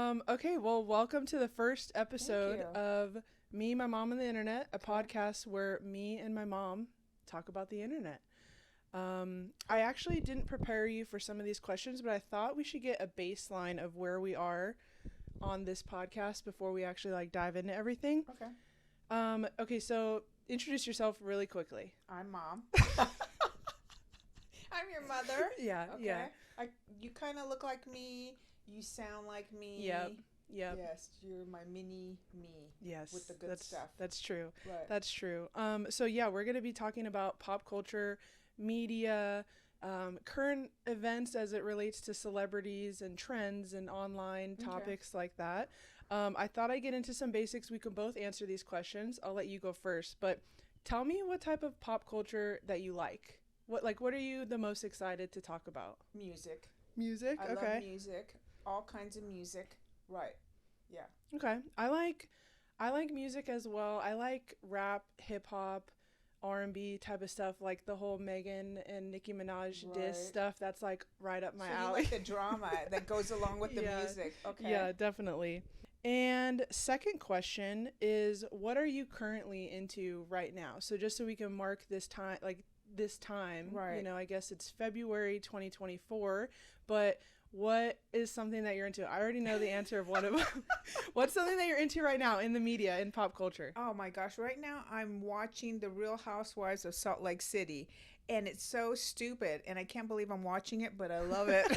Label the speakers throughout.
Speaker 1: Okay, well, welcome to the first episode of Me, My Mom, and the Internet, a podcast where me and my mom talk about the internet. I actually didn't prepare you for some of these questions, but I thought we should get a baseline of where we are on this podcast before we actually dive into everything.
Speaker 2: Okay.
Speaker 1: Okay, so introduce yourself really quickly.
Speaker 2: I'm Mom. I'm your mother.
Speaker 1: Yeah,
Speaker 2: okay.
Speaker 1: yeah.
Speaker 2: You kind of look like me. You sound like me.
Speaker 1: Yep.
Speaker 2: Yes, you're my mini me.
Speaker 1: Yes.
Speaker 2: With the good stuff.
Speaker 1: That's true.
Speaker 2: Right.
Speaker 1: That's true. So yeah, we're going to be talking about pop culture, media, current events as it relates to celebrities and trends and online topics like that. I thought I'd get into some basics. We can both answer these questions. I'll let you go first, but tell me what type of pop culture that you like. What are you the most excited to talk about?
Speaker 2: Music.
Speaker 1: Music?
Speaker 2: I love music. All kinds of music. Right. Yeah.
Speaker 1: Okay. I like music as well. I like rap, hip hop, R&B type of stuff, like the whole Megan and Nicki Minaj diss stuff. That's like right up my alley.
Speaker 2: You like the drama that goes along with the music. Okay.
Speaker 1: Yeah, definitely. And second question is, what are you currently into right now? So just so we can mark this time,
Speaker 2: right.
Speaker 1: I guess it's February 2024, but what is something that you're into? I already know the answer of what's something that you're into right now in the media, in pop culture?
Speaker 2: Oh my gosh. Right now I'm watching The Real Housewives of Salt Lake City, and it's so stupid, and I can't believe I'm watching it, but I love it.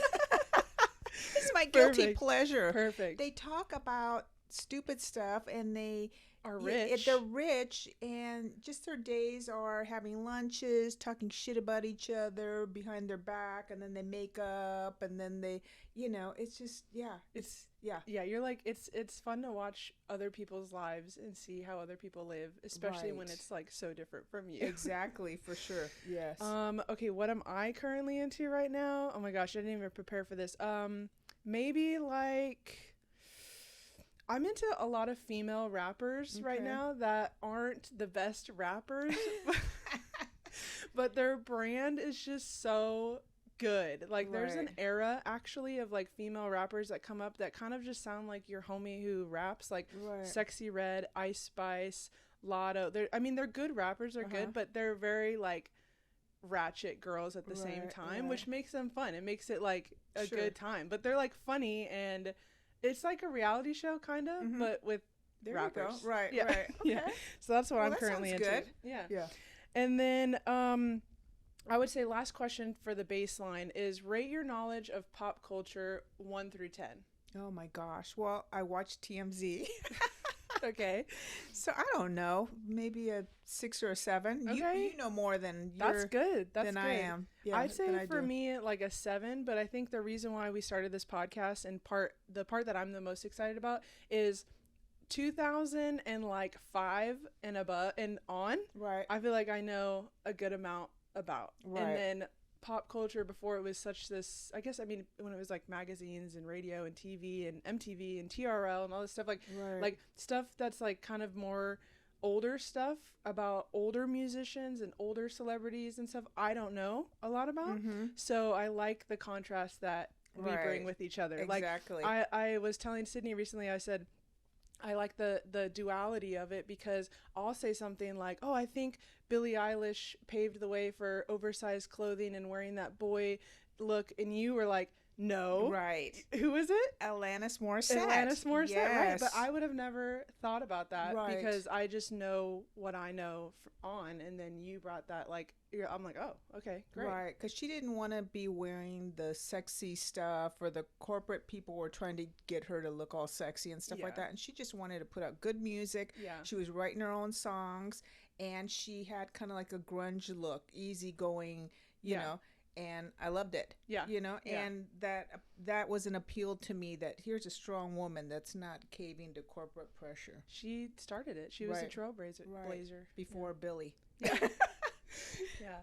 Speaker 2: It's my guilty pleasure.
Speaker 1: Perfect.
Speaker 2: They talk about stupid stuff, and they
Speaker 1: are rich.
Speaker 2: They're rich, and just their days are having lunches, talking shit about each other behind their back, and then they make up, and then they, it's just,
Speaker 1: you're like, it's fun to watch other people's lives and see how other people live, especially when it's like so different from you.
Speaker 2: Exactly, for sure. Yes.
Speaker 1: Okay, what am I currently into right now? Oh my gosh, I didn't even prepare for this. Maybe I'm into a lot of female rappers right now that aren't the best rappers, but their brand is just so good. There's an era actually of female rappers that come up that kind of just sound like your homie who raps, Sexy Red, Ice Spice, Lotto. They're good rappers, they're good, but they're very ratchet girls at the same time, which makes them fun. It makes it a good time, but they're funny, and it's like a reality show kind of, but with rappers.
Speaker 2: Right,
Speaker 1: yeah.
Speaker 2: right. Okay.
Speaker 1: Yeah. So that's what I'm currently into.
Speaker 2: Good.
Speaker 1: Yeah. And then I would say last question for the baseline is, rate your knowledge of pop culture 1 through 10.
Speaker 2: Oh my gosh. Well, I watch TMZ.
Speaker 1: Okay.
Speaker 2: So I don't know, maybe a 6 or a 7.
Speaker 1: Okay.
Speaker 2: You know more than
Speaker 1: That's good. That's
Speaker 2: than
Speaker 1: good.
Speaker 2: I am. Yeah,
Speaker 1: I'd say for me a 7, but I think the reason why we started this podcast and the part that I'm the most excited about is 2005 and above and on.
Speaker 2: Right.
Speaker 1: I feel like I know a good amount about.
Speaker 2: Right.
Speaker 1: And then pop culture before it was such this, when it was magazines and radio and TV and MTV and TRL and all this stuff, stuff that's kind of more older stuff about older musicians and older celebrities and stuff I don't know a lot about. So I like the contrast that we bring with each other.
Speaker 2: Exactly.
Speaker 1: I was telling Sydney recently, I said I like the duality of it, because I'll say something like, oh, I think Billie Eilish paved the way for oversized clothing and wearing that boy look, and you were like, no.
Speaker 2: Right.
Speaker 1: Who is it?
Speaker 2: Alanis Morissette.
Speaker 1: Yes. Right. But I would have never thought about that, because I just know what I know and then you brought that, I'm like, oh, okay, great.
Speaker 2: Right, because she didn't want to be wearing the sexy stuff, or the corporate people were trying to get her to look all sexy and stuff like that. And she just wanted to put out good music.
Speaker 1: Yeah.
Speaker 2: She was writing her own songs, and she had kind of like a grunge look, easygoing, you know. And I loved it.
Speaker 1: Yeah.
Speaker 2: And that was an appeal to me, that here's a strong woman that's not caving to corporate pressure.
Speaker 1: She started it. She was a trailblazer.
Speaker 2: Before Billy.
Speaker 1: Yeah. Yeah.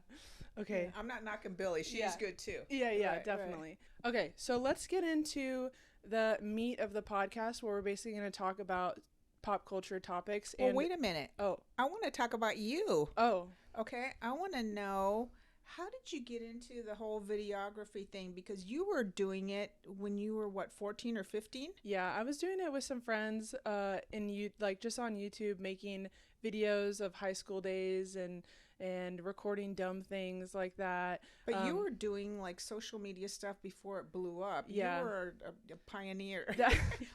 Speaker 1: Okay.
Speaker 2: Yeah, I'm not knocking Billy. She's good too.
Speaker 1: Yeah, definitely. Right. Okay, so let's get into the meat of the podcast, where we're basically going to talk about pop culture topics.
Speaker 2: Well, wait a minute.
Speaker 1: Oh.
Speaker 2: I want to talk about you.
Speaker 1: Oh.
Speaker 2: Okay. I want to know How did you get into the whole videography thing? Because you were doing it when you were, what, 14 or 15?
Speaker 1: Yeah, I was doing it with some friends like just on YouTube, making videos of high school days and recording dumb things like that.
Speaker 2: But you were doing like social media stuff before it blew up.
Speaker 1: Yeah.
Speaker 2: You were a pioneer.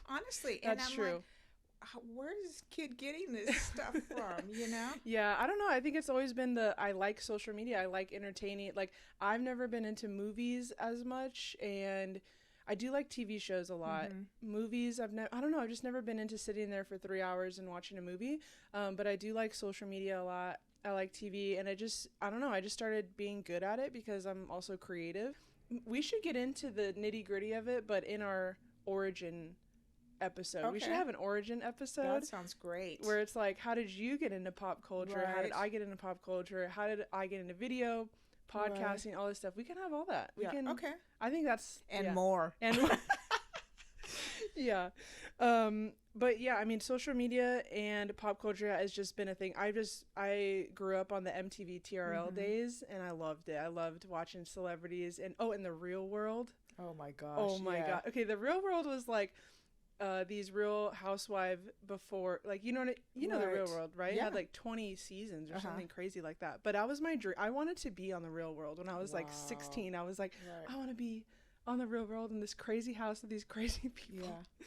Speaker 2: Honestly. And
Speaker 1: That's
Speaker 2: I'm
Speaker 1: true.
Speaker 2: like, where is this kid getting this stuff from, you know?
Speaker 1: Yeah, I don't know. I think it's always been I like social media. I like entertaining. Like, I've never been into movies as much, and I do like TV shows a lot. Movies, I don't know. I've just never been into sitting there for 3 hours and watching a movie. But I do like social media a lot. I like TV, and I don't know. I just started being good at it because I'm also creative. We should get into the nitty gritty of it, but in our origin episode.
Speaker 2: Okay.
Speaker 1: We should have an origin episode.
Speaker 2: That sounds great.
Speaker 1: Where it's like, how did you get into pop culture?
Speaker 2: Right.
Speaker 1: How did I get into pop culture? How did I get into video, podcasting, all this stuff? We can have all that. We can.
Speaker 2: Okay.
Speaker 1: I think that's
Speaker 2: more.
Speaker 1: And yeah. But yeah, I mean, social media and pop culture has just been a thing. I grew up on the MTV TRL days, and I loved it. I loved watching celebrities and in The Real World.
Speaker 2: Oh my gosh.
Speaker 1: Oh my god. Okay, The Real World was like these Real Housewife before, like, you know The Real World, right?
Speaker 2: Yeah.
Speaker 1: It had like 20 seasons or something crazy like that. But that was my dream. I wanted to be on The Real World when I was like 16. I was like, I want to be on The Real World in this crazy house with these crazy people. Yeah.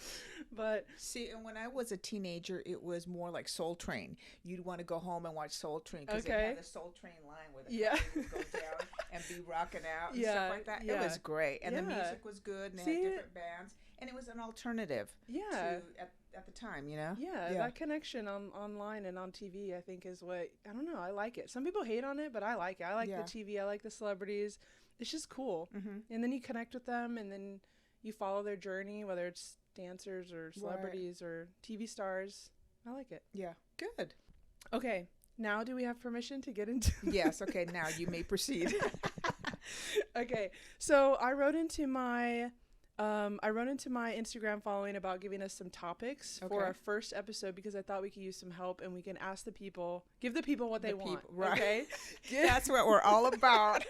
Speaker 1: But
Speaker 2: see, and when I was a teenager, it was more like Soul Train. You'd want to go home and watch Soul Train because it had the Soul Train line where the car would go down and be rocking out and stuff like that. It was great, and the music was good, and they had different bands, and it was an alternative. To, at the time, you know.
Speaker 1: Yeah, that connection online and on TV, I think, is what, I don't know. I like it. Some people hate on it, but I like it. I like the TV. I like the celebrities. It's just cool. And then you connect with them, and then you follow their journey, whether it's dancers or celebrities or TV stars. I like it.
Speaker 2: Yeah. Good.
Speaker 1: Okay. Now do we have permission to get into
Speaker 2: Yes. Okay. Now you may proceed.
Speaker 1: Okay. So I wrote into my Instagram following about giving us some topics for our first episode because I thought we could use some help and we can ask the people, give the people what they want.
Speaker 2: Right.
Speaker 1: Okay.
Speaker 2: That's what we're all about.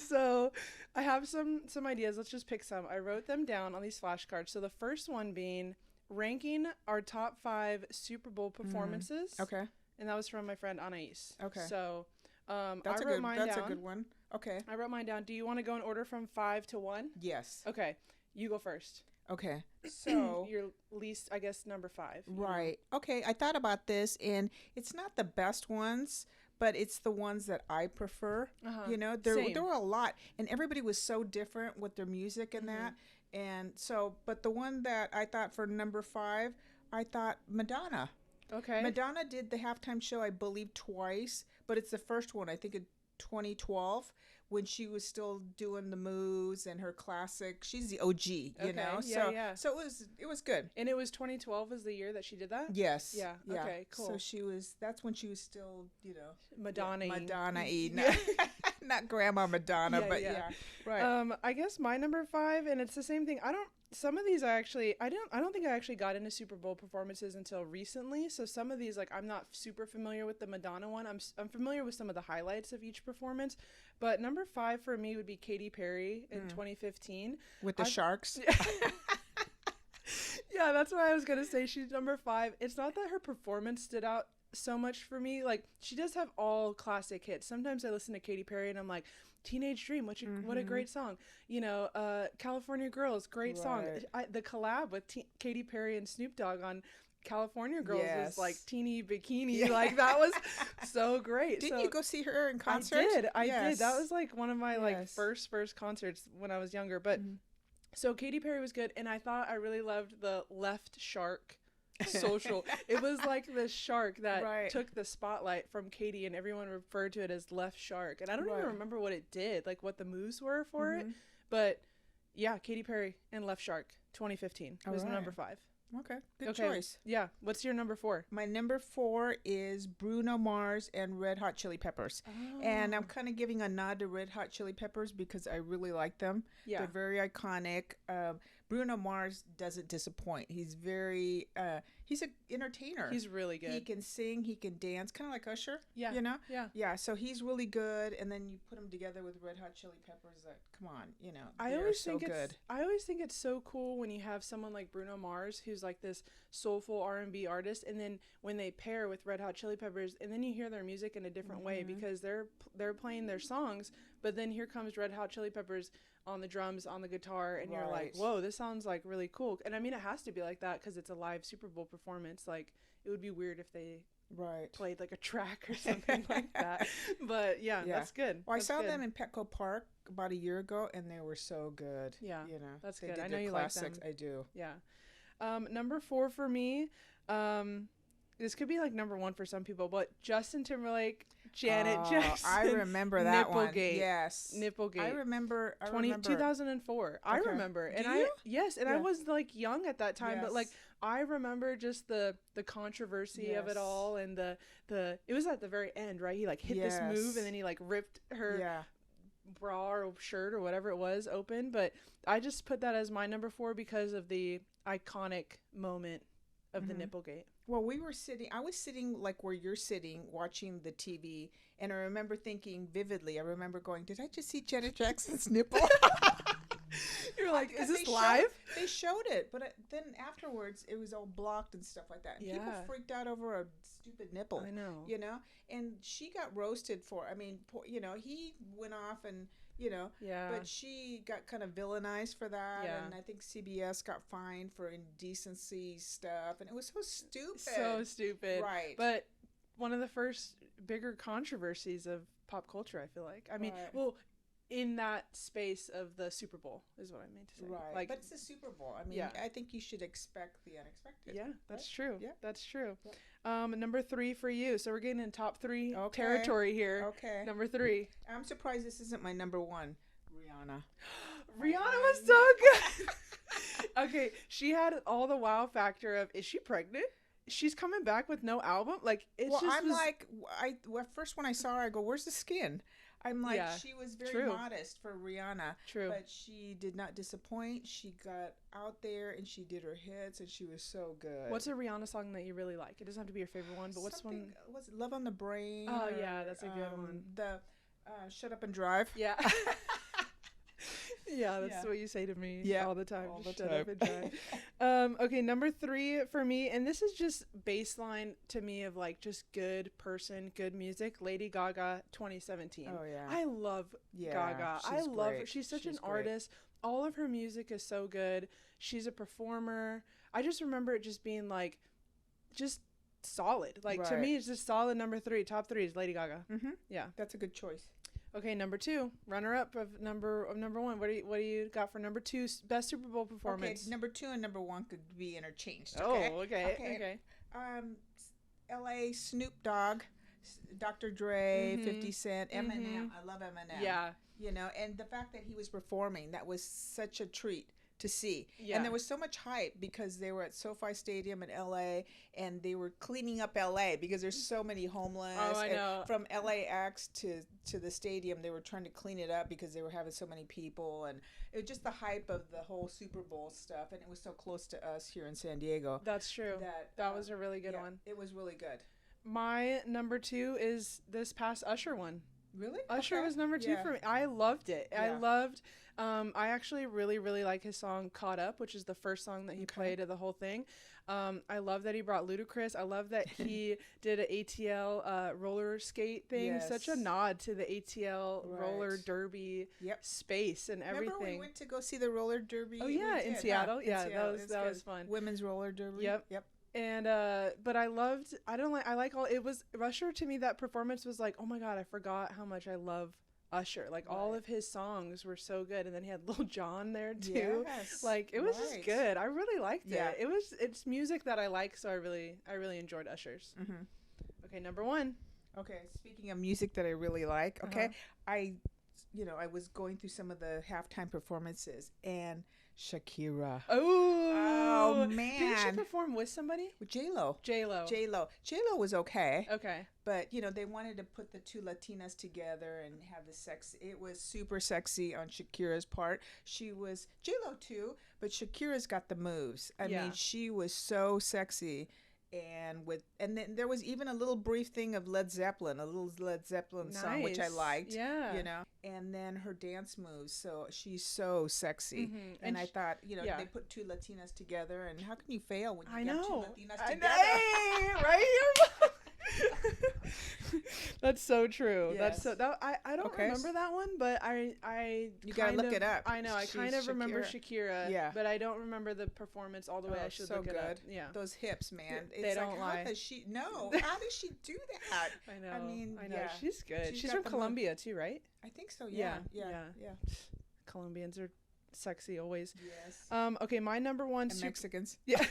Speaker 1: So I have some ideas. Let's just pick some. I wrote them down on these flashcards. So the first one being ranking our top 5 Super Bowl performances.
Speaker 2: Okay.
Speaker 1: And that was from my friend Anais.
Speaker 2: Okay.
Speaker 1: So
Speaker 2: that's
Speaker 1: I wrote mine down.
Speaker 2: That's a good one. Okay.
Speaker 1: I wrote mine down. Do you want to go in order from 5 to 1?
Speaker 2: Yes.
Speaker 1: Okay. You go first.
Speaker 2: Okay. So
Speaker 1: your least, I guess, number 5.
Speaker 2: Right. Okay. I thought about this, and it's not the best ones, but it's the ones that I prefer. You know, there were a lot, and everybody was so different with their music and that. And so, but the one that I thought for number 5, I thought Madonna.
Speaker 1: Okay.
Speaker 2: Madonna did the halftime show, I believe, twice, but it's the first one, I think in 2012, when she was still doing the moves and her classic. She's the OG, you know.
Speaker 1: Yeah,
Speaker 2: so it was good.
Speaker 1: And it was 2012 was the year that she did that?
Speaker 2: Yes.
Speaker 1: Yeah. Okay, cool.
Speaker 2: So that's when she was still, you know,
Speaker 1: Madonna-y.
Speaker 2: Not Grandma Madonna, but right.
Speaker 1: I guess my number 5, and it's the same thing. Some of these I don't think I actually got into Super Bowl performances until recently. So some of these, like, I'm not super familiar with the Madonna one. I'm familiar with some of the highlights of each performance. But number 5 for me would be Katy Perry in 2015.
Speaker 2: With the Sharks.
Speaker 1: Yeah, that's what I was going to say. She's number 5. It's not that her performance stood out so much for me. Like, she does have all classic hits. Sometimes I listen to Katy Perry and I'm like, Teenage Dream, what a great song. You know, California Girls, great song. The collab with Katy Perry and Snoop Dogg on California Girls was like teeny bikini. Like, that was so great.
Speaker 2: Didn't you go see her in concert?
Speaker 1: I did. That was like one of my like first concerts when I was younger. But so Katy Perry was good, and I thought I really loved the Left Shark social. It was like this shark that took the spotlight from Katy, and everyone referred to it as Left Shark. And I don't even remember what it did, like what the moves were for it. But yeah, Katy Perry and Left Shark 2015 was number 5.
Speaker 2: Okay, good choice.
Speaker 1: Yeah, what's your number 4?
Speaker 2: My number 4 is Bruno Mars and Red Hot Chili Peppers. And I'm kind of giving a nod to Red Hot Chili Peppers because I really like them. Yeah. They're very iconic. Bruno Mars doesn't disappoint. He's very he's an entertainer.
Speaker 1: He's really good.
Speaker 2: He can sing, he can dance, kind of like Usher.
Speaker 1: Yeah.
Speaker 2: You know?
Speaker 1: Yeah.
Speaker 2: Yeah, so he's really good, and then you put him together with Red Hot Chili Peppers. Come on,
Speaker 1: I always think it's so cool when you have someone like Bruno Mars, who's like this soulful R&B artist, and then when they pair with Red Hot Chili Peppers, and then you hear their music in a different way, because they're playing their songs, but then here comes Red Hot Chili Peppers on the drums, on the guitar, and you're like, whoa, this sounds like really cool. And I mean, it has to be like that because it's a live Super Bowl performance. Like, it would be weird if they played like a track or something like that. But yeah, that's good.
Speaker 2: Well, I saw them in Petco Park about a year ago, and they were so good.
Speaker 1: Yeah,
Speaker 2: that's
Speaker 1: good. I know you classics. Like them.
Speaker 2: I do.
Speaker 1: Yeah. Number 4 for me, this could be like number 1 for some people, but Justin Timberlake, Janet Jackson.
Speaker 2: I remember that one.
Speaker 1: Nipplegate.
Speaker 2: Yes.
Speaker 1: Nipplegate.
Speaker 2: I remember.
Speaker 1: 2004. Okay. I remember. And I was like young at that time, but like I remember just the controversy of it all, and the it was at the very end, right? He like hit this move, and then he like ripped her bra or shirt or whatever it was open, but I just put that as my number 4 because of the iconic moment of the Nipplegate.
Speaker 2: Well, I was sitting like where you're sitting watching the TV, and I remember thinking vividly, I remember going, did I just see Janet Jackson's nipple?
Speaker 1: You're like, is this live?
Speaker 2: They showed it, but then afterwards it was all blocked and stuff like that. And people freaked out over a stupid nipple.
Speaker 1: I know.
Speaker 2: And she got roasted for, I mean, he went off and, but she got kind of villainized for that. Yeah. And I think CBS got fined for indecency stuff. And it was so stupid.
Speaker 1: So stupid.
Speaker 2: Right.
Speaker 1: But one of the first bigger controversies of pop culture, I feel like. I mean, well, in that space of the Super Bowl is what I meant to say.
Speaker 2: Right.
Speaker 1: Like,
Speaker 2: but it's the Super Bowl. I mean, I think you should expect the unexpected.
Speaker 1: Yeah, that's true.
Speaker 2: Yeah.
Speaker 1: That's true. Yeah. Number 3 for you. So we're getting in top 3 territory here.
Speaker 2: Okay.
Speaker 1: Number 3.
Speaker 2: I'm surprised this isn't my number 1. Rihanna.
Speaker 1: Rihanna was so good. Okay, she had all the wow factor of, is she pregnant? She's coming back with no album? Like, it's
Speaker 2: first when I saw her, I go, where's the skin? I'm like, she was very modest for Rihanna.
Speaker 1: True.
Speaker 2: But she did not disappoint. She got out there and she did her hits, and she was so good.
Speaker 1: What's a Rihanna song that you really like? It doesn't have to be your favorite one, but what's one?
Speaker 2: Was it Love on the Brain?
Speaker 1: Oh, yeah, that's a good one.
Speaker 2: The Shut Up and Drive.
Speaker 1: Yeah. Yeah, that's what you say to me all the time. Shut up and drive. Okay, number 3 for me, and this is just baseline to me of like just good person, good music. Lady Gaga, 2017.
Speaker 2: Oh yeah,
Speaker 1: I love Gaga. I love her. She's such an artist. All of her music is so good. She's a performer. I just remember it just being like, just solid. Like to me, it's just solid. Number 3, top 3 is Lady Gaga. Yeah,
Speaker 2: that's a good choice.
Speaker 1: Okay, number 2, runner up of number 1. What do you got for number 2 best Super Bowl performance?
Speaker 2: Okay, number 2 and number 1 could be interchanged.
Speaker 1: Okay? Oh, okay.
Speaker 2: L.A. Snoop Dogg, Dr. Dre, 50 Cent, Eminem. I love Eminem.
Speaker 1: Yeah.
Speaker 2: And the fact that he was performing, that was such a treat to see.
Speaker 1: Yeah.
Speaker 2: And there was so much hype because they were at SoFi Stadium in LA, and they were cleaning up LA because there's so many homeless.
Speaker 1: Oh, I know.
Speaker 2: From LAX to the stadium, they were trying to clean it up because they were having so many people, and it was just the hype of the whole Super Bowl stuff, and it was so close to us here in San Diego.
Speaker 1: That's true. That was a really good one.
Speaker 2: It was really good.
Speaker 1: My number 2 is this past Usher one.
Speaker 2: Really?
Speaker 1: Usher was number 2 for me. I loved it. I loved I actually really, really like his song Caught Up, which is the first song that he played of the whole thing. I love that he brought Ludacris. I love that he did an ATL roller skate thing.
Speaker 2: Yes.
Speaker 1: Such a nod to the ATL roller derby space and everything.
Speaker 2: Remember we went to go see the roller derby?
Speaker 1: Oh yeah, in Seattle. Yeah, that was fun.
Speaker 2: Women's roller derby.
Speaker 1: Yep. And but I like all it was Usher to me. That performance was like, oh my god, I forgot how much I love Usher. Like all of his songs were so good, and then he had Lil Jon there too.
Speaker 2: Yes,
Speaker 1: like it was just good. I really liked it. It's music that I like, so I really enjoyed Usher's. Okay, number 1.
Speaker 2: Okay, speaking of music that I really like, I was going through some of the halftime performances, and Shakira.
Speaker 1: Oh
Speaker 2: Oh man!
Speaker 1: Didn't she perform with somebody?
Speaker 2: With J-Lo.
Speaker 1: J-Lo
Speaker 2: Was okay.
Speaker 1: Okay.
Speaker 2: But they wanted to put the two Latinas together and have the sex. It was super sexy on Shakira's part. She was J-Lo too, but Shakira's got the moves. I mean, she was so sexy. And then there was even a little brief thing of Led Zeppelin, a little Led Zeppelin song, which I liked.
Speaker 1: Yeah.
Speaker 2: And then her dance moves. So she's so sexy. Mm-hmm. And I thought, they put two Latinas together, and how can you fail when you get two Latinas together?
Speaker 1: Right here. That's so true. Yes. I don't remember that one, but
Speaker 2: you gotta look it up.
Speaker 1: I know. I kind of remember Shakira, but I don't remember the performance all the way. I should look it up. Yeah,
Speaker 2: those hips, man.
Speaker 1: They don't lie.
Speaker 2: How does she do that?
Speaker 1: I know.
Speaker 2: I mean,
Speaker 1: yeah. She's good. She's from Colombia too, right?
Speaker 2: I think so. Yeah.
Speaker 1: Colombians are sexy always.
Speaker 2: Yes.
Speaker 1: Okay, my number one.
Speaker 2: Mexicans.
Speaker 1: Yeah.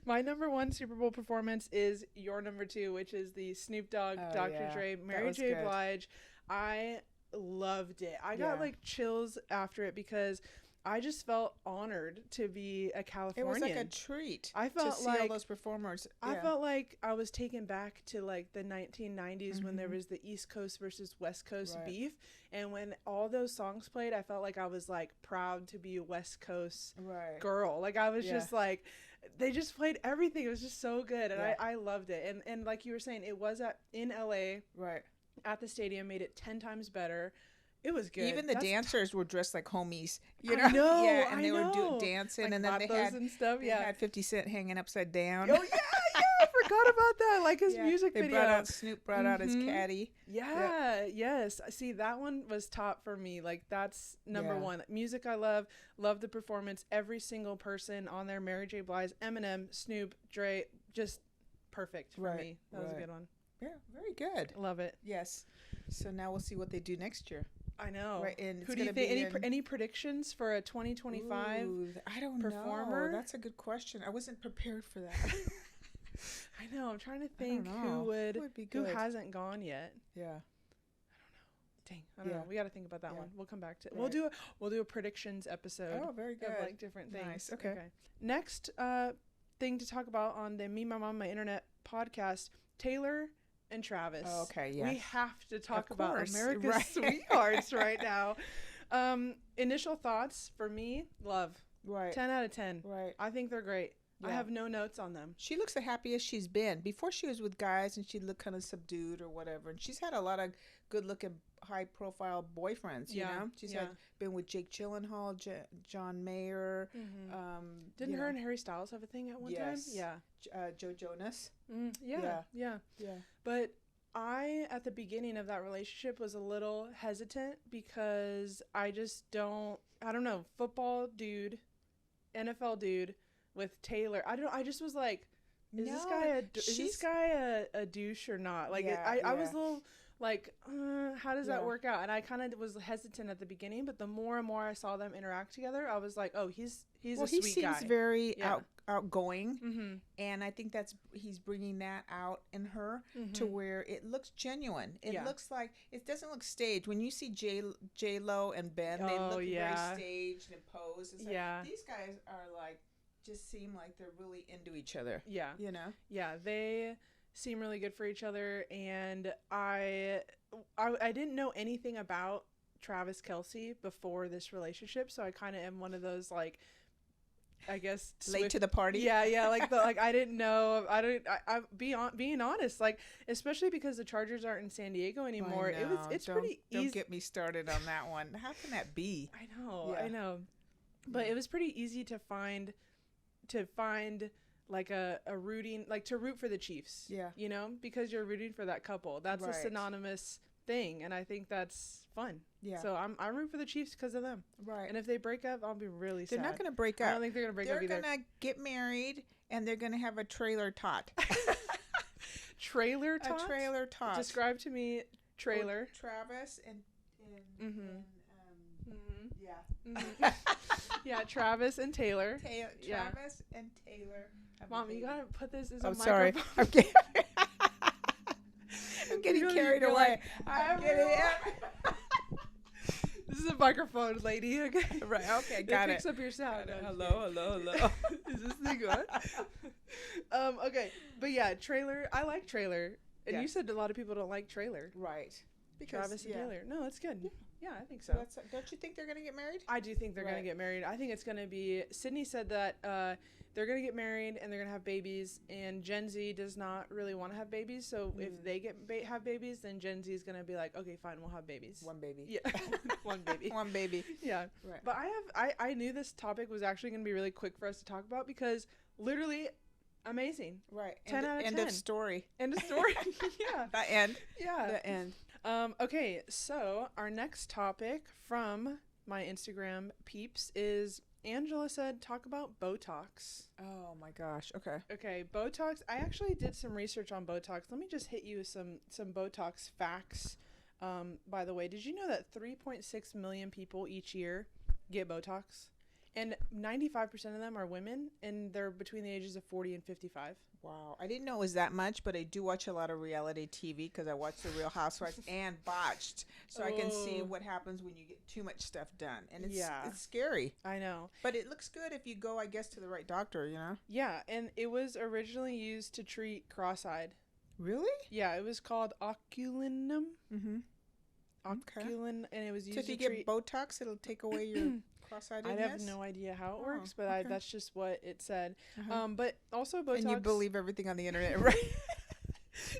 Speaker 1: My number one Super Bowl performance is your number two, which is the Snoop Dogg, Dr. Dre, Mary J. Blige. I loved it. I got like chills after it because I just felt honored to be a Californian.
Speaker 2: It was like a treat.
Speaker 1: I felt
Speaker 2: to see all those performers.
Speaker 1: I felt like I was taken back to like the 1990s when there was the East Coast versus West Coast beef, and when all those songs played, I felt like I was like proud to be a West Coast girl. Like I was just like. They just played everything. It was just so good, and I loved it. And like you were saying, it was in LA, at the stadium, made it 10 times better. It was good.
Speaker 2: Even the dancers were dressed like homies,
Speaker 1: I know,
Speaker 2: and they were dancing, like, and then they had
Speaker 1: and stuff.
Speaker 2: They had 50 Cent hanging upside down.
Speaker 1: Oh yeah, I forgot about that. Like his music video.
Speaker 2: Snoop brought out his caddy.
Speaker 1: Yeah, yes. See, that one was top for me. Like that's number one. Music I love the performance. Every single person on there, Mary J. Blige, Eminem, Snoop, Dre, just perfect for me. That was a good one.
Speaker 2: Yeah, very good.
Speaker 1: Love it.
Speaker 2: Yes. So now we'll see what they do next year.
Speaker 1: I know.
Speaker 2: Right, and
Speaker 1: who do you think? Any predictions for a 2025
Speaker 2: I don't
Speaker 1: performer?
Speaker 2: know. That's a good question. I wasn't prepared for that.
Speaker 1: I know. I'm trying to think who hasn't gone yet.
Speaker 2: Yeah.
Speaker 1: I don't know. Dang. I don't know. We got to think about that one. We'll come back to it. Right. We'll do a predictions episode.
Speaker 2: Oh, very good.
Speaker 1: Of like different things.
Speaker 2: Nice. Okay.
Speaker 1: Next thing to talk about on the Me, My Mom, My Internet podcast, Taylor and Travis.
Speaker 2: Oh, okay, yes.
Speaker 1: We have to talk about America's sweethearts right now. Initial thoughts for me, love.
Speaker 2: Right.
Speaker 1: 10 out of 10.
Speaker 2: Right.
Speaker 1: I think they're great. Yeah. I have no notes on them.
Speaker 2: She looks the happiest she's been. Before she was with guys and she'd look kind of subdued or whatever. And she's had a lot of good-looking, high-profile boyfriends, you know? She's been with Jake Gyllenhaal, John Mayer. Mm-hmm.
Speaker 1: Didn't her and Harry Styles have a thing at one time? Yeah.
Speaker 2: Joe Jonas.
Speaker 1: Yeah. But I, at the beginning of that relationship, was a little hesitant because I don't know, football dude, NFL dude, with Taylor. I just was like, is this guy a douche or not? Like I was a little like, how does that work out? And I kind of was hesitant at the beginning, but the more and more I saw them interact together, I was like, oh, he's a sweet guy.
Speaker 2: He seems very outgoing, and I think he's bringing that out in her to where it looks genuine. It looks like it doesn't look staged. When you see J Lo and Ben, they look very staged and posed. It's like, these guys are like. Just seem like they're really into each other. Yeah. You know?
Speaker 1: Yeah, they seem really good for each other, and I didn't know anything about Travis Kelce before this relationship, so I kind of am one of those, like, I guess
Speaker 2: late to the party.
Speaker 1: Yeah, like I didn't know. I'm being honest, like, especially because the Chargers aren't in San Diego anymore. It's pretty easy.
Speaker 2: Don't get me started on that one. How can that be?
Speaker 1: I know. But it was pretty easy to find like a rooting, like to root for the Chiefs. Yeah. You know, because you're rooting for that couple. That's a synonymous thing, and I think that's fun. Yeah. So I root for the Chiefs because of them. Right. And if they break up, I'll be really sad.
Speaker 2: They're not going to break up.
Speaker 1: I don't think they're going to break up either.
Speaker 2: They're going to get married, and they're going to have a trailer tot.
Speaker 1: Trailer tot?
Speaker 2: A trailer tot.
Speaker 1: Describe to me trailer.
Speaker 2: With Travis and
Speaker 1: yeah, Travis and Taylor.
Speaker 2: Travis and Taylor.
Speaker 1: Mom, you gotta put this as a microphone.
Speaker 2: Sorry. I'm getting carried away. I'm getting
Speaker 1: This is a microphone, lady. Okay.
Speaker 2: Right. Okay. Got it.
Speaker 1: Picks up your sound.
Speaker 2: Hello.
Speaker 1: Is this thing on? Okay. But yeah, Trailer. I like Trailer. And you said a lot of people don't like Trailer.
Speaker 2: Right.
Speaker 1: Because Travis and Taylor. No, it's good. Yeah, I think so.
Speaker 2: Don't you think they're going to get married?
Speaker 1: I do think they're going to get married. I think it's going to be... Sydney said that they're going to get married and they're going to have babies. And Gen Z does not really want to have babies. So if they have babies, then Gen Z is going to be like, okay, fine, we'll have babies.
Speaker 2: One baby.
Speaker 1: Yeah. One baby.
Speaker 2: One baby.
Speaker 1: Yeah. Right. But I knew this topic was actually going to be really quick for us to talk about because literally... Amazing.
Speaker 2: Right.
Speaker 1: 10 out of 10.
Speaker 2: End of story.
Speaker 1: End of story. Yeah.
Speaker 2: The end.
Speaker 1: Yeah.
Speaker 2: The end.
Speaker 1: Okay, so our next topic from my Instagram peeps is Angela said talk about Botox.
Speaker 2: Oh my gosh. Okay.
Speaker 1: Okay, Botox. I actually did some research on Botox. Let me just hit you with some Botox facts. By the way, did you know that 3.6 million people each year get Botox? And 95% of them are women, and they're between the ages of 40 and 55.
Speaker 2: Wow. I didn't know it was that much, but I do watch a lot of reality TV because I watch The Real Housewives and Botched. So I can see what happens when you get too much stuff done. And it's scary.
Speaker 1: I know.
Speaker 2: But it looks good if you go, I guess, to the right doctor, you know?
Speaker 1: Yeah, and it was originally used to treat cross-eyed.
Speaker 2: Really?
Speaker 1: Yeah, it was called oculinum.
Speaker 2: Mm-hmm.
Speaker 1: Oculin, and it was used
Speaker 2: so if you get Botox, it'll take away your... cross-eyed.
Speaker 1: I have no idea how it works, but that's just what it said. But also Botox.
Speaker 2: And you believe everything on the internet, right?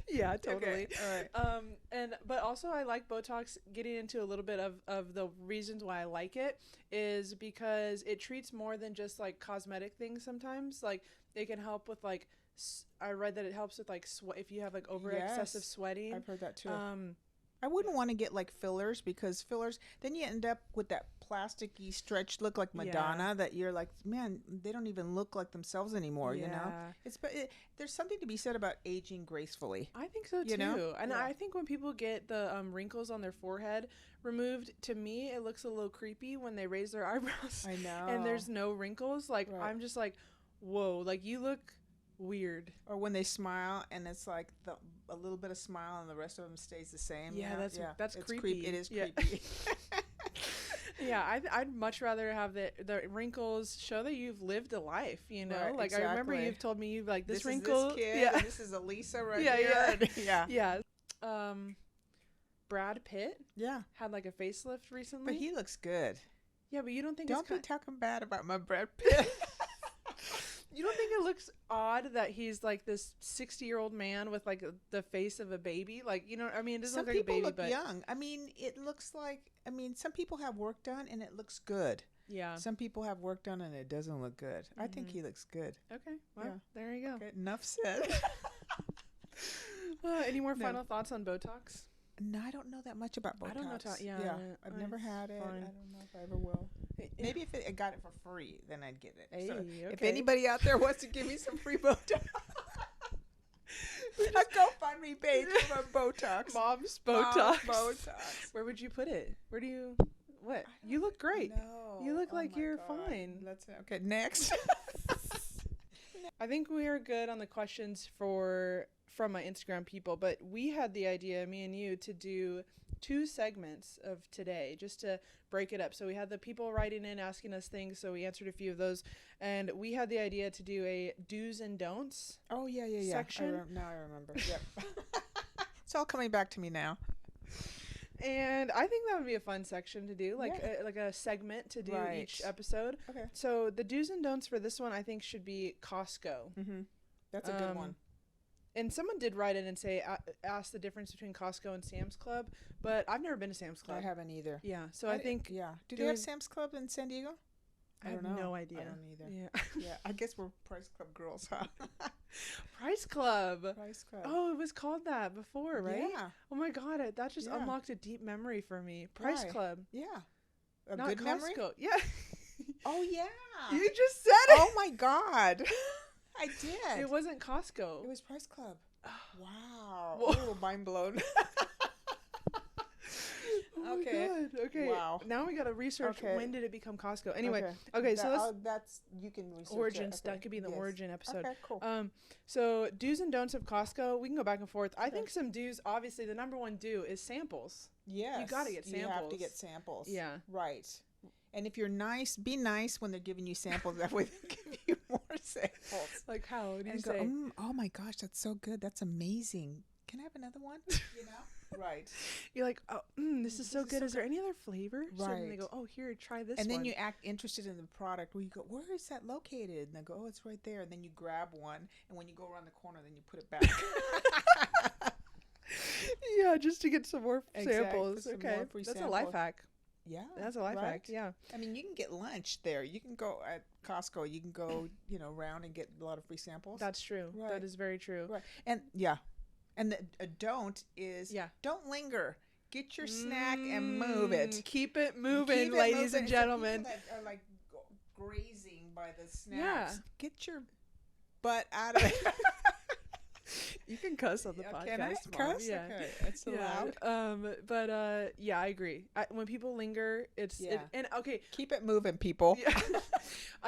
Speaker 1: Yeah, totally.
Speaker 2: Okay. All right.
Speaker 1: But also I like Botox. Getting into a little bit of the reasons why I like it is because it treats more than just like cosmetic things. Sometimes like it can help with like I read that it helps with like if you have like excessive sweating.
Speaker 2: I've heard that too. I wouldn't want to get like fillers because fillers, then you end up with that plasticky stretch look like Madonna that you're like, man, they don't even look like themselves anymore, you know? There's something to be said about aging gracefully.
Speaker 1: I think so too. You know? And I think when people get the wrinkles on their forehead removed, to me, it looks a little creepy when they raise their eyebrows.
Speaker 2: I know.
Speaker 1: And there's no wrinkles. Like, I'm just like, whoa, like you look weird.
Speaker 2: Or when they smile and it's like a little bit of smile and the rest of them stays the same.
Speaker 1: Yeah, that's creepy.
Speaker 2: It is creepy.
Speaker 1: Yeah, I'd much rather have the wrinkles show that you've lived a life, you know?
Speaker 2: Right,
Speaker 1: like
Speaker 2: exactly.
Speaker 1: I remember you've told me you've like this
Speaker 2: Is
Speaker 1: wrinkle.
Speaker 2: this kid, and this is Elisa right here.
Speaker 1: Yeah. Brad Pitt.
Speaker 2: Yeah.
Speaker 1: Had like a facelift recently.
Speaker 2: But he looks good.
Speaker 1: Yeah, but you don't think
Speaker 2: be talking bad about my Brad Pitt.
Speaker 1: You don't think it looks odd that he's like this 60-year-old man with like the face of a baby? Like, you know, I mean, it doesn't look like a baby,
Speaker 2: but some people look young. I mean, it looks like, some people have work done and it looks good.
Speaker 1: Yeah.
Speaker 2: Some people have work done and it doesn't look good. Mm-hmm. I think he looks good.
Speaker 1: Okay. Well, there you go.
Speaker 2: Okay, enough said.
Speaker 1: Any more final thoughts on Botox?
Speaker 2: No, I don't know that much about Botox.
Speaker 1: I don't know.
Speaker 2: I've never had it. Fine. I don't know if I ever will. Maybe if I got it for free, then I'd get it.
Speaker 1: Hey,
Speaker 2: so
Speaker 1: okay.
Speaker 2: If anybody out there wants to give me some free Botox, a GoFundMe page for Botox.
Speaker 1: Mom's Botox. Where would you put it? Where do you? What? You look great.
Speaker 2: No.
Speaker 1: You look like you're fine.
Speaker 2: Okay. Next.
Speaker 1: I think we are good on the questions from my Instagram people, but we had the idea, me and you, to do 2 segments of today just to break it up. So we had the people writing in asking us things, so we answered a few of those, and we had the idea to do a do's and don'ts.
Speaker 2: Oh yeah
Speaker 1: section.
Speaker 2: Now I remember. Yep. It's all coming back to me now.
Speaker 1: And I think that would be a fun section to do, like a segment to do each episode.
Speaker 2: Okay.
Speaker 1: So the do's and don'ts for this one, I think, should be Costco.
Speaker 2: Mm-hmm. That's a good one.
Speaker 1: And someone did write in and say, ask the difference between Costco and Sam's Club, but I've never been to Sam's Club.
Speaker 2: I haven't either.
Speaker 1: Yeah, so I think...
Speaker 2: Yeah. Do they have Sam's Club in San Diego?
Speaker 1: I have no idea.
Speaker 2: I don't either.
Speaker 1: Yeah.
Speaker 2: Yeah. I guess we're Price Club girls, huh?
Speaker 1: Price Club.
Speaker 2: Price Club.
Speaker 1: Oh, it was called that before, right?
Speaker 2: Yeah.
Speaker 1: Oh my God, that just unlocked a deep memory for me. Price Club.
Speaker 2: Yeah.
Speaker 1: Not
Speaker 2: good
Speaker 1: Costco.
Speaker 2: Memory?
Speaker 1: Yeah.
Speaker 2: Oh yeah.
Speaker 1: You just said it.
Speaker 2: Oh my God. I did.
Speaker 1: It wasn't Costco.
Speaker 2: It was Price Club. Wow. Oh, mind blown.
Speaker 1: Oh okay. My God. Okay. Wow. Now we gotta research when did it become Costco. Anyway. Okay. So
Speaker 2: that's you can research
Speaker 1: origins.
Speaker 2: Okay.
Speaker 1: That could be the origin episode.
Speaker 2: Okay. Cool.
Speaker 1: So do's and don'ts of Costco. We can go back and forth. I think some do's. Obviously, the number one do is samples.
Speaker 2: Yes.
Speaker 1: You gotta get samples.
Speaker 2: You have to get samples.
Speaker 1: Yeah.
Speaker 2: Right. And if you're nice, be nice when they're giving you samples. That way they give you more samples.
Speaker 1: Like how? What do you
Speaker 2: go,
Speaker 1: say?
Speaker 2: Oh my gosh, that's so good. That's amazing. Can I have another one? You know? Right.
Speaker 1: You're like, oh, this is so good. Is there any other flavors?
Speaker 2: Right.
Speaker 1: And they go, oh, here, try this
Speaker 2: and
Speaker 1: one.
Speaker 2: then you act interested in the product where you go, where is that located? And they go, oh, it's right there. And then you grab one. And when you go around the corner, then you put it back.
Speaker 1: Yeah, just to get some more samples. Some okay. More That's a life hack.
Speaker 2: Yeah.
Speaker 1: That's a life hack. Yeah.
Speaker 2: I mean, you can get lunch there. You can go at Costco. You can go, around and get a lot of free samples.
Speaker 1: That's true. Right. That is very true.
Speaker 2: Right. And And the don't is don't linger. Get your snack and move it.
Speaker 1: Keep it moving, ladies and gentlemen.
Speaker 2: People that are like grazing by the snacks. Yeah. Get your butt out of it.
Speaker 1: You can cuss on the podcast.
Speaker 2: Can I cuss? Yeah, okay. It's allowed.
Speaker 1: But I agree. When people linger, okay.
Speaker 2: Keep it moving, people.
Speaker 1: Yeah.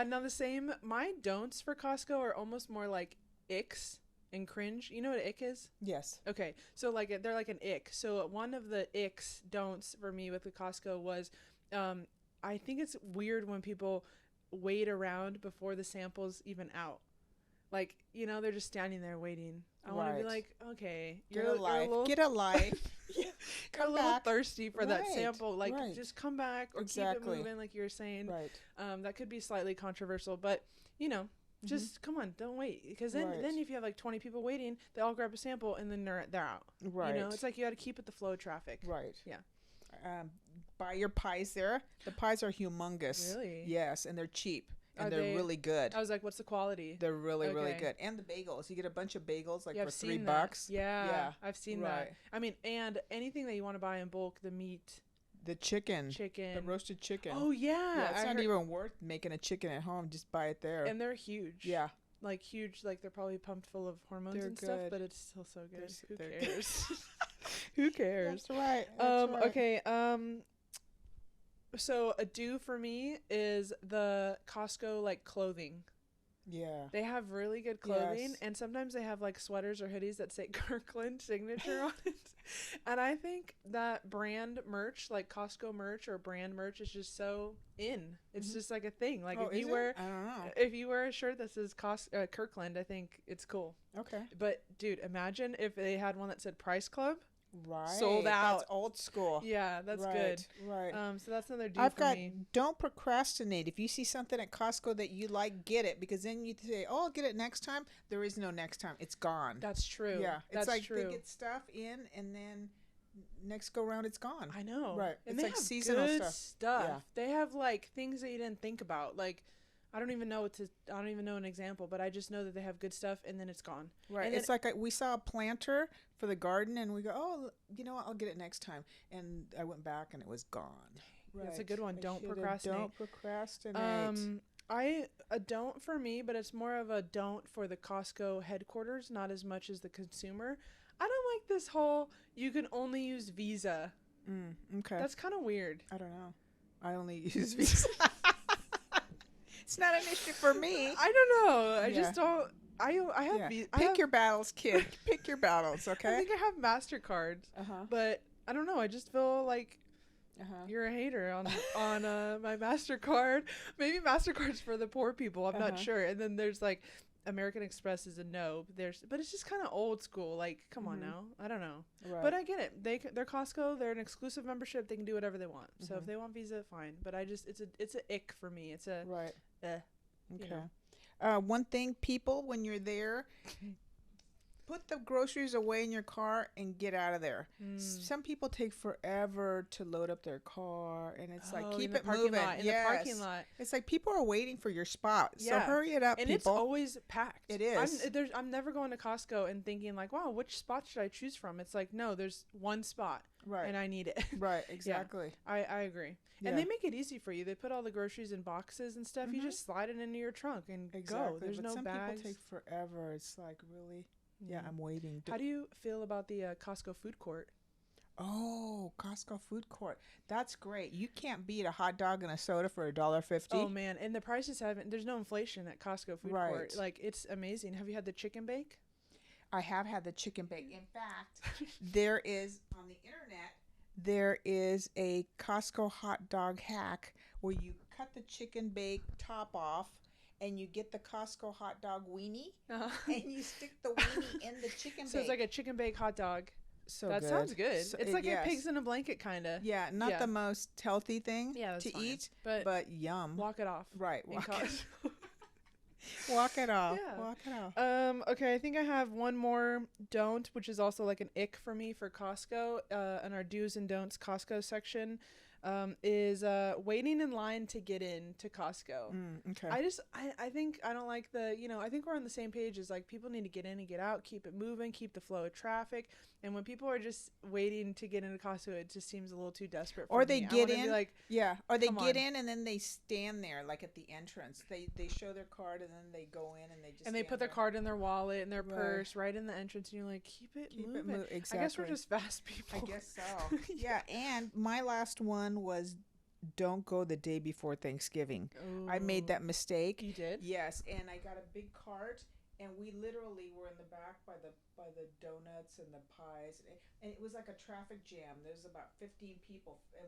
Speaker 1: Now the same. My don'ts for Costco are almost more like icks and cringe. You know what an ick is?
Speaker 2: Yes.
Speaker 1: Okay. So they're like an ick. So one of the icks, don'ts for me with the Costco was, I think it's weird when people wait around before the sample's even out. Like, they're just standing there waiting. I want to be like, okay,
Speaker 2: get a life. Get a life.
Speaker 1: You're a little thirsty for that sample. Like, just come back or keep it moving, like you were saying.
Speaker 2: Right.
Speaker 1: That could be slightly controversial, but just come on, don't wait, because then if you have like 20 people waiting, they all grab a sample and then they're out.
Speaker 2: Right.
Speaker 1: It's like you got to keep at the flow of traffic.
Speaker 2: Right.
Speaker 1: Yeah.
Speaker 2: Buy your pies there. The pies are humongous.
Speaker 1: Really?
Speaker 2: Yes, and they're cheap. And they're really good.
Speaker 1: I was like, what's the quality?
Speaker 2: They're really, really good. And the bagels. You get a bunch of bagels for $3.
Speaker 1: Yeah, I've seen that. I mean, and anything that you want to buy in bulk, the meat.
Speaker 2: The chicken. The roasted chicken.
Speaker 1: Oh, yeah.
Speaker 2: It's not even worth making a chicken at home. Just buy it there.
Speaker 1: And they're huge.
Speaker 2: Yeah.
Speaker 1: Like huge. Like they're probably pumped full of hormones and stuff, but it's still so good. Who cares? Who cares?
Speaker 2: That's right.
Speaker 1: Okay. So a do for me is the Costco clothing.
Speaker 2: Yeah.
Speaker 1: They have really good clothing, and sometimes they have sweaters or hoodies that say Kirkland signature on it. And I think that brand merch, like Costco merch or brand merch, is just so in. It's just like a thing. Like if you wear a shirt that says Kirkland, I think it's cool.
Speaker 2: Okay.
Speaker 1: But dude, imagine if they had one that said Price Club.
Speaker 2: Right.
Speaker 1: Sold out.
Speaker 2: That's old school.
Speaker 1: Yeah, that's good.
Speaker 2: Right.
Speaker 1: So that's another do for me.
Speaker 2: Don't procrastinate. If you see something at Costco that you like, get it, because then you say, "Oh, I'll get it next time." There is no next time. It's gone.
Speaker 1: That's true.
Speaker 2: Yeah.
Speaker 1: That's
Speaker 2: like
Speaker 1: true.
Speaker 2: They get stuff in, and then next go round, it's gone.
Speaker 1: I know.
Speaker 2: Right.
Speaker 1: And
Speaker 2: it's
Speaker 1: they have
Speaker 2: seasonal
Speaker 1: good stuff.
Speaker 2: Yeah.
Speaker 1: They have things that you didn't think about. Like I don't even know an example, but I just know that they have good stuff, and then it's gone.
Speaker 2: Right.
Speaker 1: And
Speaker 2: it's we saw a planter for the garden, and we go, oh, you know what? I'll get it next time. And I went back, and it was gone.
Speaker 1: Right. That's a good one. Don't procrastinate.
Speaker 2: Don't procrastinate.
Speaker 1: A don't for me, but it's more of a don't for the Costco headquarters, not as much as the consumer. I don't like this whole you can only use Visa.
Speaker 2: Okay.
Speaker 1: That's kind of weird.
Speaker 2: I don't know. I only use Visa. It's not an issue for me.
Speaker 1: I don't know. I just don't. I have Visa.
Speaker 2: Pick your battles, kid. Pick your battles, okay?
Speaker 1: I think I have MasterCard, but I don't know. I just feel like you're a hater on my MasterCard. Maybe MasterCard's for the poor people. I'm not sure. And then there's American Express is a no. But it's just kind of old school. Like, come on now. I don't know. Right. But I get it. They're Costco. They're an exclusive membership. They can do whatever they want. So if they want Visa, fine. But it's a ick for me. It's a
Speaker 2: right.
Speaker 1: Okay.
Speaker 2: One thing, people, when you're there, put the groceries away in your car and get out of there. Some people take forever to load up their car, and it's keep it moving.
Speaker 1: In the parking lot.
Speaker 2: It's like people are waiting for your spot. So hurry it up,
Speaker 1: and
Speaker 2: people.
Speaker 1: It's always packed.
Speaker 2: It is.
Speaker 1: I'm never going to Costco and thinking wow, which spot should I choose from? It's like, no, there's one spot.
Speaker 2: Right.
Speaker 1: And I need it.
Speaker 2: Right, exactly.
Speaker 1: I agree. Yeah. And they make it easy for you. They put all the groceries in boxes and stuff. You just slide it into your trunk and go. There's no bags.
Speaker 2: Some people take forever. It's like, really? Yeah, I'm waiting.
Speaker 1: How do you feel about the Costco food court?
Speaker 2: Oh, Costco food court. That's great. You can't beat a hot dog and a soda for $1.50.
Speaker 1: Oh man, and the prices haven't. There's no inflation at Costco food court. Like, it's amazing. Have you had the chicken bake?
Speaker 2: I have had the chicken bake. In fact, there is on the internet. There is a Costco hot dog hack where you cut the chicken bake top off. And you get the Costco hot dog weenie, and you stick the weenie in the chicken bake.
Speaker 1: So it's like a chicken bake hot dog.
Speaker 2: So
Speaker 1: that
Speaker 2: good.
Speaker 1: sounds good.
Speaker 2: So,
Speaker 1: it's like a pigs in a blanket kind of.
Speaker 2: Yeah, not the most healthy thing to
Speaker 1: fine.
Speaker 2: eat,
Speaker 1: but
Speaker 2: yum.
Speaker 1: Walk it off.
Speaker 2: Right, walk it off.
Speaker 1: Yeah.
Speaker 2: Walk it off.
Speaker 1: Okay, I think I have one more don't, which is also like an ick for me for Costco. In our do's and don'ts Costco section. Is waiting in line to get in to Costco.
Speaker 2: Okay.
Speaker 1: I think I don't like I think we're on the same page as like people need to get in and get out, keep it moving, keep the flow of traffic. And when people are just waiting to get into Costco, it just seems a little too desperate for
Speaker 2: me.
Speaker 1: Or
Speaker 2: they get in, or they get in and then they stand there like at the entrance. They show their card and then they go in and they
Speaker 1: put their card in their wallet and their purse right in the entrance, and you're like, keep it moving.
Speaker 2: Exactly.
Speaker 1: I guess we're just fast people.
Speaker 2: I guess so. Yeah, and my last one was don't go the day before Thanksgiving.
Speaker 1: Ooh.
Speaker 2: I made that mistake.
Speaker 1: You did?
Speaker 2: Yes, and I got a big cart, and we literally were in the back by the donuts and the pies, and it was like a traffic jam. There's about 15 people, and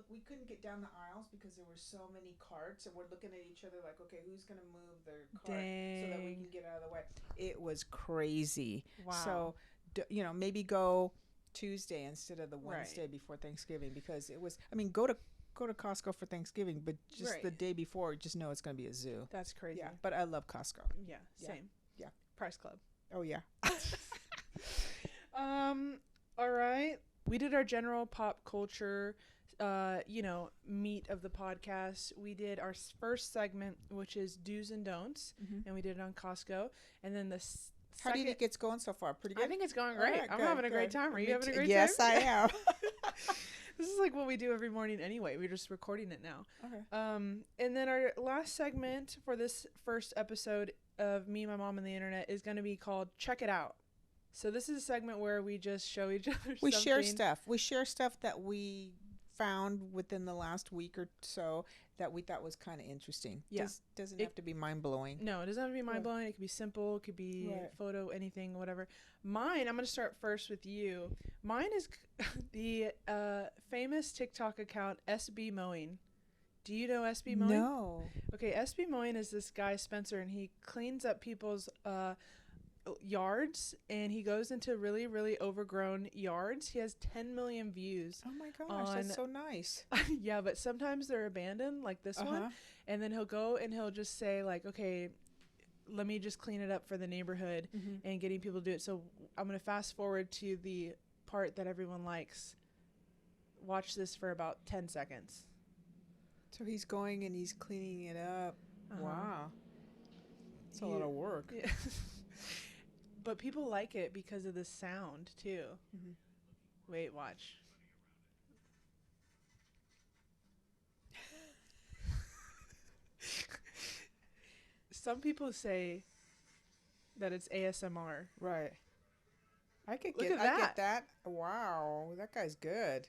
Speaker 2: we couldn't get down the aisles because there were so many carts, and we're looking at each other like, okay, who's gonna move their cart so that we can get out of the way? It was crazy.
Speaker 1: Wow.
Speaker 2: So maybe go Tuesday instead of the Wednesday before Thanksgiving, because it was. I mean, go to Costco for Thanksgiving, but just the day before, just know it's going to be a zoo.
Speaker 1: That's crazy.
Speaker 2: Yeah, but I love Costco.
Speaker 1: Yeah, same.
Speaker 2: Yeah.
Speaker 1: Price Club.
Speaker 2: Oh, yeah.
Speaker 1: All right. We did our general pop culture, meat of the podcast. We did our first segment, which is do's and don'ts, and we did it on Costco. And then
Speaker 2: how do you think it's going so far? Pretty good?
Speaker 1: I think it's going great. I'm having a great time. Are you having a great time?
Speaker 2: Yes, I am.
Speaker 1: This is like what we do every morning anyway. We're just recording it now.
Speaker 2: Okay.
Speaker 1: And then our last segment for this first episode of Me, My Mom, and the Internet is going to be called Check It Out. So this is a segment where we just show each other something.
Speaker 2: We share stuff. We share stuff that we found within the last week or so that we thought was kind of interesting.
Speaker 1: Yeah.
Speaker 2: Doesn't have to be mind-blowing.
Speaker 1: No, it doesn't have to be mind-blowing. It could be simple. It could be photo, anything, whatever. Mine, I'm going to start first with you. Mine is the famous TikTok account SB Mowing. Do you know SB Mowing?
Speaker 2: No.
Speaker 1: Okay, SB Mowing is this guy, Spencer, and he cleans up people's yards, and he goes into really, really overgrown yards. He has 10 million views.
Speaker 2: Oh my gosh, that's so nice.
Speaker 1: Yeah, but sometimes they're abandoned, like this one. And then he'll go and he'll just say like, okay, let me just clean it up for the neighborhood and getting people to do it. So I'm going to fast forward to the part that everyone likes. Watch this for about 10 seconds.
Speaker 2: So he's going and he's cleaning it up. Wow. It's a lot of work.
Speaker 1: Yeah. But people like it because of the sound, too. Wait, watch. Some people say that it's ASMR.
Speaker 2: Right. I get that. Wow, that guy's good.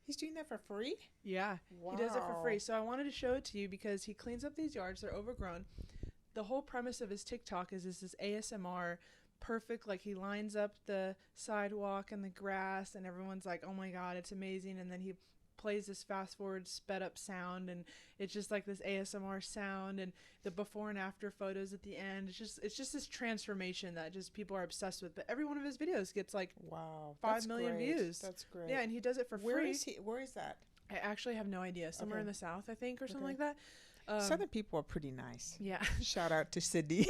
Speaker 2: He's doing that for free?
Speaker 1: Yeah, wow. He does it for free. So I wanted to show it to you because he cleans up these yards. They're overgrown. The whole premise of his TikTok is this ASMR perfect, like he lines up the sidewalk and the grass and everyone's like, oh my God, it's amazing. And then he plays this fast forward sped up sound, and it's just like this ASMR sound, and the before and after photos at the end. It's just this transformation that just people are obsessed with. But every one of his videos gets like 5 million views.
Speaker 2: That's great.
Speaker 1: Yeah, and he does it for free.
Speaker 2: Where is that?
Speaker 1: I actually have no idea. Somewhere in the South, I think, or something like that.
Speaker 2: Southern people are pretty nice.
Speaker 1: Yeah.
Speaker 2: Shout out to Sydney.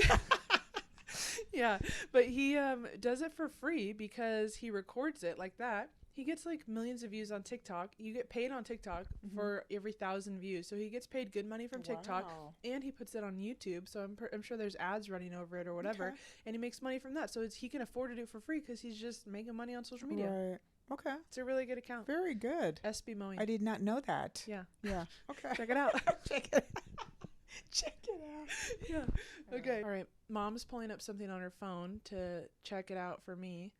Speaker 1: Yeah, but he does it for free because he records it like that. He gets like millions of views on TikTok. You get paid on TikTok for every 1,000 views. So he gets paid good money from TikTok, and he puts it on YouTube. So I'm sure there's ads running over it or whatever, and he makes money from that. So he can afford to do it for free because he's just making money on social media.
Speaker 2: Right. Okay.
Speaker 1: It's a really good account.
Speaker 2: Very good.
Speaker 1: SB Mowing.
Speaker 2: I did not know that.
Speaker 1: Yeah.
Speaker 2: Yeah. Okay.
Speaker 1: Check it out.
Speaker 2: Check it out.
Speaker 1: Yeah. Okay. All right. Mom's pulling up something on her phone to check it out for me.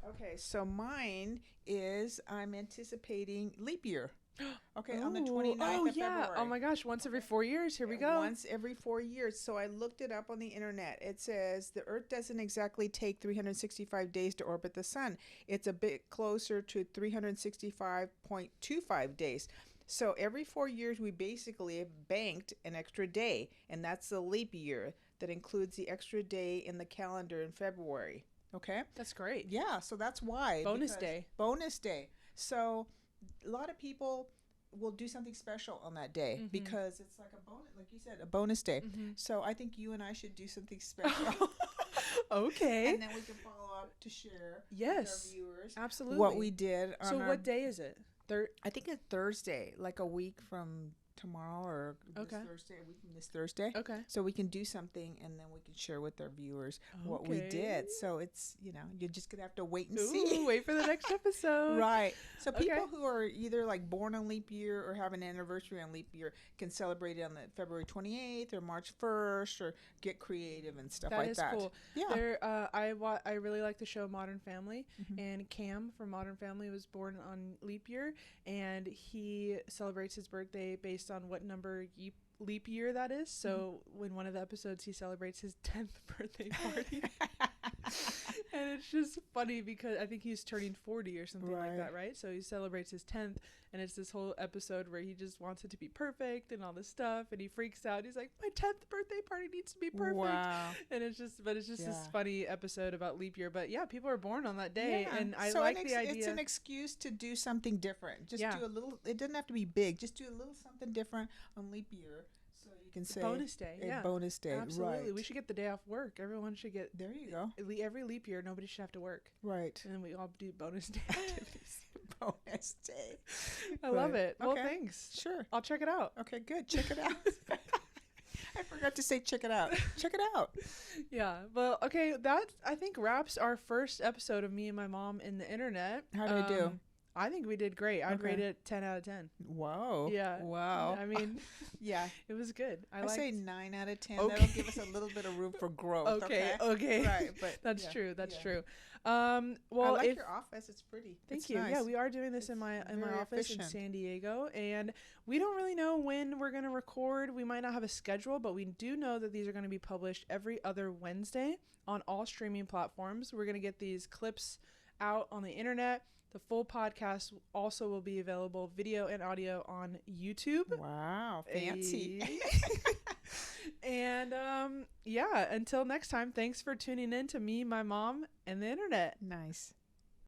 Speaker 2: Okay, so mine is I'm anticipating leap year. Okay, on the 29th of February.
Speaker 1: Oh my gosh, once every 4 years. Here we go.
Speaker 2: Once every 4 years. So I looked it up on the internet. It says the Earth doesn't exactly take 365 days to orbit the sun. It's a bit closer to 365.25 days. So every 4 years, we basically have banked an extra day, and that's the leap year that includes the extra day in the calendar in February. Okay?
Speaker 1: That's great.
Speaker 2: Yeah, so that's why.
Speaker 1: Bonus day.
Speaker 2: Bonus day. So a lot of people will do something special on that day because it's like a bonus, like you said, a bonus day. So I think you and I should do something special.
Speaker 1: Okay.
Speaker 2: And then we can follow up to share with our viewers
Speaker 1: absolutely
Speaker 2: what we did.
Speaker 1: What day is it?
Speaker 2: I think it's Thursday, like a week from tomorrow or this Thursday, a week from this Thursday.
Speaker 1: Okay.
Speaker 2: So we can do something and then we can share with our viewers what we did. So it's, you're just going to have to wait and see.
Speaker 1: Wait for the next episode.
Speaker 2: Right. So people who are either like born on leap year or have an anniversary on leap year can celebrate it on the February 28th or March 1st or get creative and stuff like that. That is cool.
Speaker 1: Yeah. I really like the show Modern Family, and Cam from Modern Family was born on leap year, and he celebrates his birthday based on what number leap year that is. So in one of the episodes, he celebrates his 10th birthday party. And it's just funny because I think he's turning 40 or something like that, right? So he celebrates his 10th, and it's this whole episode where he just wants it to be perfect and all this stuff, and he freaks out. He's like, my 10th birthday party needs to be perfect. Wow. And it's just this funny episode about leap year. But yeah, people are born on that day, and I like the idea.
Speaker 2: It's an excuse to do something different. Just do a little, it doesn't have to be big. Just do a little something different on leap year. Can say
Speaker 1: bonus day.
Speaker 2: Bonus day.
Speaker 1: Absolutely.
Speaker 2: Right.
Speaker 1: We should get the day off work. Everyone should get.
Speaker 2: There you go.
Speaker 1: Every leap year, nobody should have to work.
Speaker 2: Right.
Speaker 1: And then we all do bonus day activities.
Speaker 2: Bonus day.
Speaker 1: I love it.
Speaker 2: Okay.
Speaker 1: Well, thanks.
Speaker 2: Sure.
Speaker 1: I'll check it out.
Speaker 2: Okay, good. Check it out. I forgot to say check it out. Check it out.
Speaker 1: Yeah. Well, okay. That, I think, wraps our first episode of Me and My Mom in the Internet.
Speaker 2: How did we do?
Speaker 1: I think we did great. I'd rate it 10 out of 10.
Speaker 2: Wow.
Speaker 1: Yeah.
Speaker 2: Wow.
Speaker 1: I mean,
Speaker 2: yeah,
Speaker 1: it was good.
Speaker 2: I say 9 out of 10. Okay. That'll give us a little bit of room for growth.
Speaker 1: Okay. Right. But that's true. That's true. Well,
Speaker 2: I like your office. It's pretty.
Speaker 1: Thank you. Nice. Yeah, we are doing this in my office in San Diego, and we don't really know when we're going to record. We might not have a schedule, but we do know that these are going to be published every other Wednesday on all streaming platforms. We're going to get these clips out on the internet. The full podcast also will be available, video and audio, on YouTube.
Speaker 2: Wow, fancy.
Speaker 1: And until next time, thanks for tuning in to Me, My Mom, and the Internet.
Speaker 2: Nice.